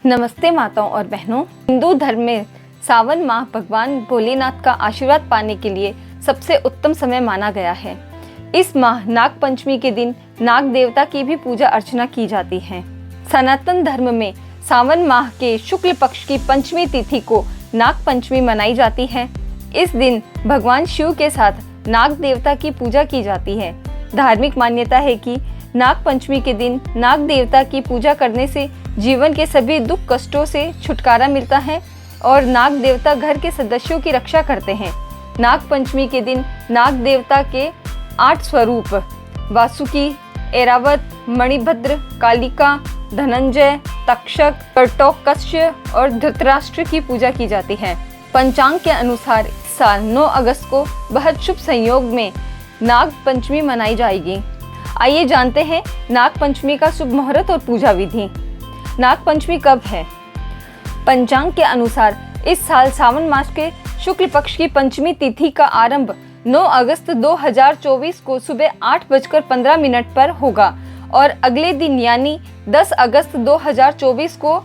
नमस्ते माताओं और बहनों। हिंदू धर्म में सावन माह भगवान भोलेनाथ का आशीर्वाद पाने के लिए सबसे उत्तम समय माना गया है। इस माह नाग पंचमी के दिन नाग देवता की भी पूजा अर्चना की जाती है। सनातन धर्म में सावन माह के शुक्ल पक्ष की पंचमी तिथि को नाग पंचमी मनाई जाती है। इस दिन भगवान शिव के साथ नाग देवता की पूजा की जाती है। धार्मिक मान्यता है कि नाग पंचमी के दिन नाग देवता की पूजा करने से जीवन के सभी दुख कष्टों से छुटकारा मिलता है और नाग देवता घर के सदस्यों की रक्षा करते हैं। नाग पंचमी के दिन नाग देवता के 8 स्वरूप वासुकी, ऐरावत, मणिभद्र, कालिका, धनंजय, तक्षक, कर्टोकस्य और धृतराष्ट्र की पूजा की जाती है। पंचांग के अनुसार इस साल 9 अगस्त को बहुत शुभ संयोग में नाग पंचमी मनाई जाएगी। आइए जानते हैं नाग पंचमी का शुभ मुहूर्त और पूजा विधि। नाग पंचमी कब है? पंचांग के अनुसार इस साल सावन मास के शुक्ल पक्ष की पंचमी तिथि का आरंभ 9 अगस्त 2024 को सुबह 8:15 पर होगा और अगले दिन यानी 10 अगस्त 2024 को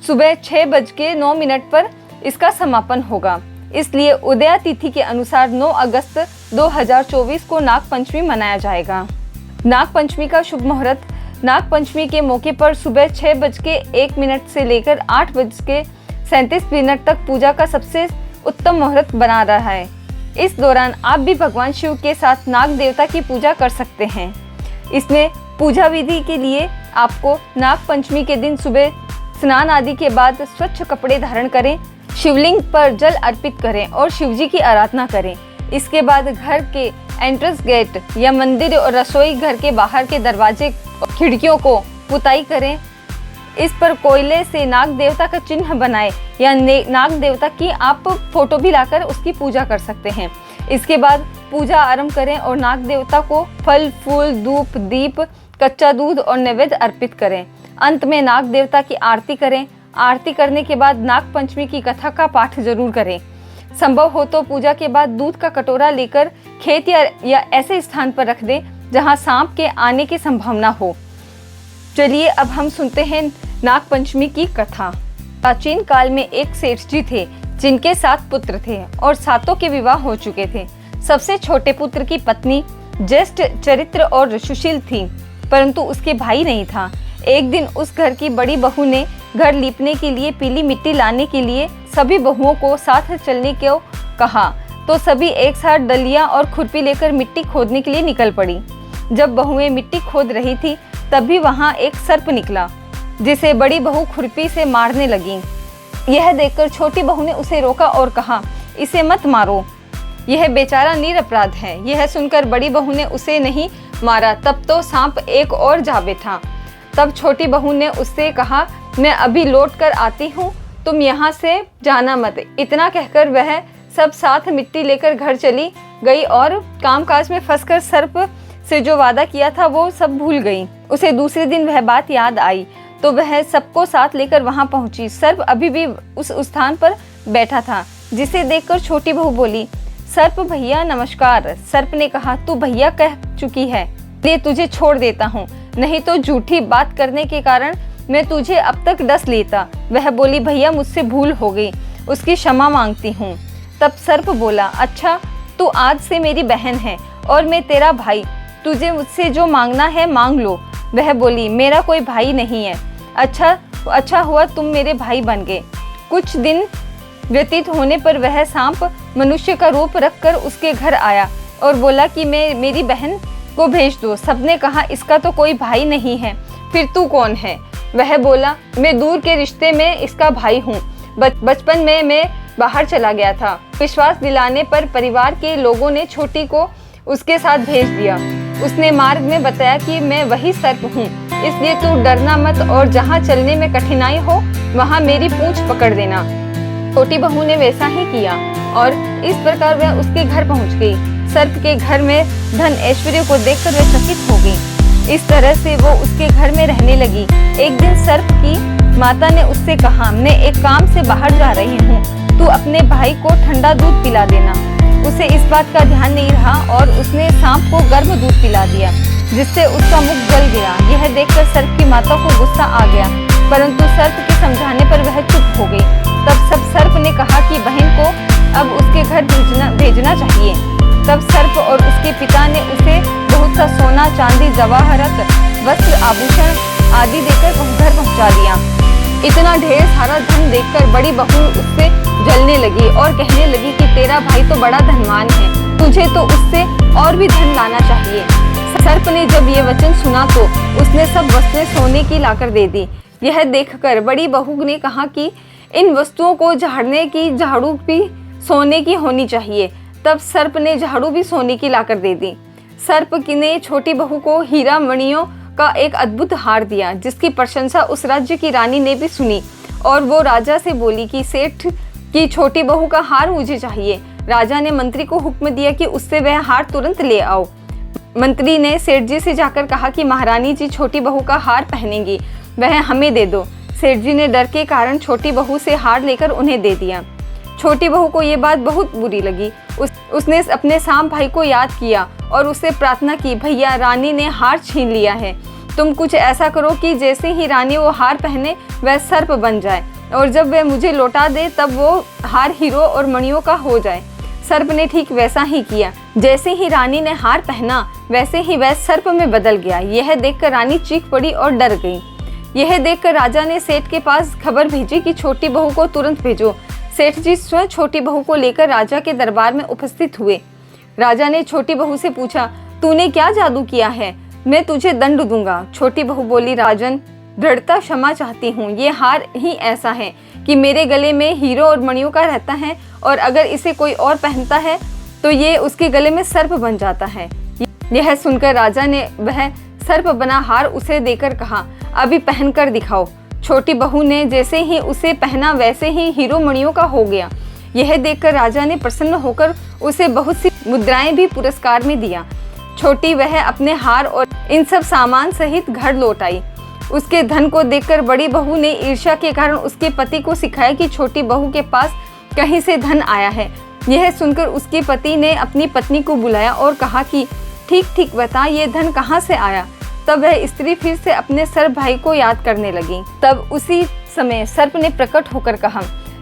सुबह 6:09 पर इसका समापन होगा। इसलिए उदया तिथि के अनुसार 9 अगस्त 2024 को नाग पंचमी मनाया जाएगा। नाग पंचमी का शुभ मुहूर्त। नाग पंचमी के मौके पर सुबह 6:01 से लेकर 8:37 तक पूजा का सबसे उत्तम मुहूर्त बना रहा है। इस दौरान आप भी भगवान शिव के साथ नाग देवता की पूजा कर सकते हैं। इसमें पूजा विधि के लिए आपको नाग पंचमी के दिन सुबह स्नान आदि के बाद स्वच्छ कपड़े धारण करें, शिवलिंग पर जल अर्पित करें और शिवजी की आराधना करें। इसके बाद घर के एंट्रेंस गेट या मंदिर और रसोई घर के बाहर के दरवाजे और खिड़कियों को पुताई करें। इस पर कोयले से नाग देवता का चिन्ह बनाएं या नाग देवता की आप फोटो भी लाकर उसकी पूजा कर सकते हैं। इसके बाद पूजा आरंभ करें और नाग देवता को फल, फूल, धूप, दीप, कच्चा दूध और नैवेद्य अर्पित करें। अंत में नाग देवता की आरती करें। आरती करने के बाद नाग पंचमी की कथा का पाठ जरूर करें। संभव हो तो पूजा के बाद दूध का कटोरा लेकर खेत या ऐसे स्थान पर रख दें जहां सांप के आने की संभावना हो। चलिए अब हम सुनते हैं नाग पंचमी की कथा। प्राचीन काल में एक सेठ जी थे जिनके 7 पुत्र थे और 7 के विवाह हो चुके थे। सबसे छोटे पुत्र की पत्नी ज्येष्ठ चरित्र और सुशील थी, परंतु उसके भाई नहीं था। एक दिन उस घर की बड़ी बहू ने घर लीपने के लिए पीली मिट्टी लाने के लिए सभी बहुओं को साथ चलने को कहा, तो सभी एक साथ डलियां और खुरपी लेकर मिट्टी खोदने के लिए निकल पड़ी। जब बहुएं मिट्टी खोद रही थी तभी वहां एक सर्प निकला जिसे बड़ी बहू खुरपी से मारने लगी। यह देखकर छोटी बहू ने उसे रोका और कहा, इसे मत मारो, यह बेचारा निरपराध है। यह सुनकर बड़ी बहू ने उसे नहीं मारा। तब तो सांप एक और जा बैठा। तब छोटी बहू ने उससे कहा, मैं अभी लौट कर आती हूँ, तुम यहाँ से जाना मत। इतना कहकर वह सब साथ मिट्टी लेकर घर चली गई और कामकाज में फंसकर सर्प से जो वादा किया था वो सब भूल गई। उसे दूसरे दिन वह बात याद आई तो वह सबको साथ लेकर वहां पहुंची। सर्प अभी भी उस स्थान पर बैठा था, जिसे देखकर छोटी बहू बोली, सर्प भैया नमस्कार। सर्प ने कहा, तू भैया कह चुकी है, इसलिए तुझे छोड़ देता हूँ, नहीं तो झूठी बात करने के कारण मैं तुझे अब तक डस लेता। वह बोली, भैया मुझसे भूल हो गई, उसकी क्षमा मांगती हूँ। तब सर्प बोला, अच्छा तू आज से मेरी बहन है और मैं तेरा भाई, तुझे मुझसे जो मांगना है मांग लो। वह बोली, मेरा कोई भाई नहीं है। अच्छा हुआ तुम मेरे भाई बन गए। कुछ दिन व्यतीत होने पर वह सांप मनुष्य का रूप रखकर उसके घर आया और बोला कि मेरी बहन को भेज दो। सबने कहा, इसका तो कोई भाई नहीं है, फिर तू कौन है? वह बोला, मैं दूर के रिश्ते में इसका भाई हूँ। बचपन में मैं बाहर चला गया था। विश्वास दिलाने पर परिवार के लोगों ने छोटी को उसके साथ भेज दिया। उसने मार्ग में बताया कि मैं वही सर्प हूँ, इसलिए तू डरना मत और जहाँ चलने में कठिनाई हो वहाँ मेरी पूंछ पकड़ देना। छोटी बहू ने वैसा ही किया और इस प्रकार वह उसके घर पहुँच गई। सर्प के घर में धन ऐश्वर्य को देखकर वह चकित हो गई। इस तरह से वो उसके घर में रहने लगी। एक दिन सर्प की माता ने उससे कहा, मैं एक काम से बाहर जा रही हूँ, तू अपने भाई को ठंडा दूध पिला देना। उसे इस बात का ध्यान नहीं रहा और उसने सांप को गर्म दूध पिला दिया, जिससे उसका मुख जल गया। यह देखकर सर्प की माता को गुस्सा आ गया, परंतु सर्प के समझाने जवाहरत, वस्त्र, आभूषण आदि देकर घर पहुंचा दिया। इतना ढेर सारा धन देखकर बड़ी बहू उससे जलने लगी और कहने लगी कि तेरा भाई तो बड़ा धनवान है, तुझे तो उससे और भी धन लाना चाहिए। सर्प ने जब ये वचन सुना तो उसने सब वस्तुएं सोने की लाकर दे दी। यह देखकर बड़ी बहू ने कहा कि इन वस्तुओं को झाड़ने की झाड़ू भी सोने की होनी चाहिए। तब सर्प ने झाड़ू भी सोने की लाकर दे दी। सर्प ने छोटी बहू को हीरा मणियों का एक अद्भुत हार दिया, जिसकी प्रशंसा उस राज्य की रानी ने भी सुनी और वो राजा से बोली कि सेठ की छोटी बहू का हार मुझे चाहिए। राजा ने मंत्री को हुक्म दिया कि उससे वह हार तुरंत ले आओ। मंत्री ने सेठ जी से जाकर कहा कि महारानी जी छोटी बहू का हार पहनेंगी, वह हमें दे दो। सेठ जी ने डर के कारण छोटी बहू से हार लेकर उन्हें दे दिया। छोटी बहू को ये बात बहुत बुरी लगी। उसने अपने साम भाई को याद किया और उससे प्रार्थना की, भैया रानी ने हार छीन लिया है, तुम कुछ ऐसा करो कि जैसे ही रानी वो हार पहने वह सर्प बन जाए और जब वह मुझे लौटा दे तब वो हार हीरो और मणियों का हो जाए। सर्प ने ठीक वैसा ही किया। जैसे ही रानी ने हार पहना वैसे ही वह सर्प में बदल गया। यह देखकर रानी चीख पड़ी और डर गई। यह देखकर राजा ने सेठ के पास खबर भेजी कि छोटी बहू को तुरंत भेजो। सेठ जी स्वयं छोटी बहू को लेकर राजा के दरबार में उपस्थित हुए। राजा ने छोटी बहू से पूछा, तूने क्या जादू किया है, मैं तुझे दंड दूंगा। छोटी बहू बोली, राजन दृढ़ता क्षमा चाहती हूँ, ये हार ही ऐसा है कि मेरे गले में हीरो और मणियों का रहता है और अगर इसे कोई और पहनता है तो ये उसके गले में सर्प बन जाता है। यह सुनकर राजा ने वह सर्प बना हार उसे देकर कहा, अभी पहन कर दिखाओ। छोटी बहू ने जैसे ही उसे पहना वैसे ही हीरो मणियों का हो गया। यह देखकर राजा ने प्रसन्न होकर उसे बहुत सी मुद्राएं भी पुरस्कार में दिया। छोटी वह अपने हार और इन सब सामान सहित घर लौट आई। उसके धन को देखकर बड़ी बहू ने ईर्ष्या के कारण उसके पति को सिखाया कि छोटी बहू के पास कहीं से धन आया है। यह सुनकर उसके पति ने अपनी पत्नी को बुलाया और कहा कि ठीक ठीक बता, ये धन कहाँ से आया। तब वह स्त्री फिर से अपने सर्प भाई को याद करने लगी। तब उसी समय सर्प ने प्रकट होकर कहा,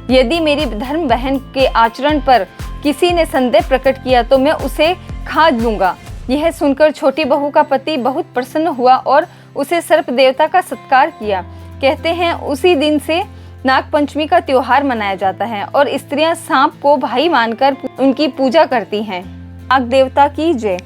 यदि मेरी धर्म बहन के आचरण पर किसी ने संदेह प्रकट किया तो मैं उसे खा लूंगा। यह सुनकर छोटी बहू का पति बहुत प्रसन्न हुआ और उसे सर्प देवता का सत्कार किया। कहते हैं उसी दिन से नाग पंचमी का त्योहार मनाया जाता है और स्त्रियां सांप को भाई मानकर उनकी पूजा करती हैं। नाग देवता की जय।